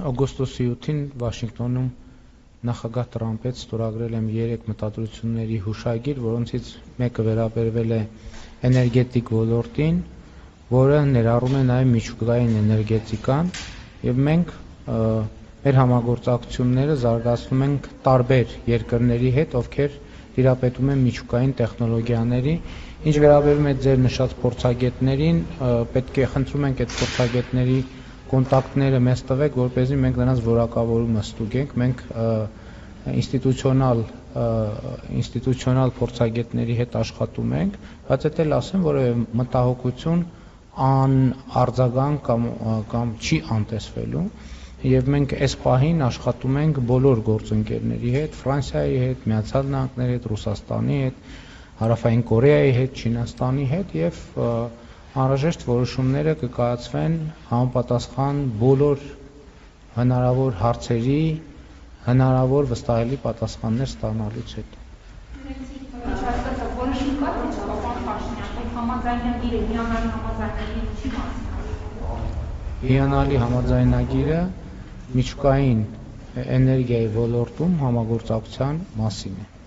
օգոստոսի 7-ին Վաշինգտոնում նախագահ Տրամփից ստորագրել եմ 3 մտադրությունների հուշագիր, որոնցից մեկը վերաբերվել է էներգետիկ ոլորտին, որը ներառում է նաև միջուկային էներգետիկան, եւ մենք մեր համագործակցությունները զարգացնում ենք տարբեր երկրների հետ, ովքեր տիրապետում են միջուկային տեխնոլոգիաների, ինչ վերաբերում է ձեր նշած փորձագետներին, պետք է խնդրում ենք այդ փորձագետների կոնտակտները մեզ տվեք, որպեսզի մենք նրանց որակավորումը ստուգենք, մենք ինստիտուցիոնալ փորձագետների հետ աշխատում ենք, բայց դա էլ ասեմ, որևէ մտահոգություն անարձագանք կամ չի անտեսվելու, եւ մենք այս պահին աշխատում ենք բոլոր գործընկերների հետ, Ֆրանսիայի հետ, Միացյալ Նահանգների հետ, Ռուսաստանի հետ, Հարավային Կորեայի հետ, Չինաստանի հետ եւ անհրաժեշտ որոշումները կկայացվեն համապատասխան բոլոր հնարավոր հարցերի հնարավոր վստահելի պատասխաններ ստանալուց հետո։ Հիանալի համաձայնագիրը միջուկային էներգիայի ոլորտում համագործակցության մասին է։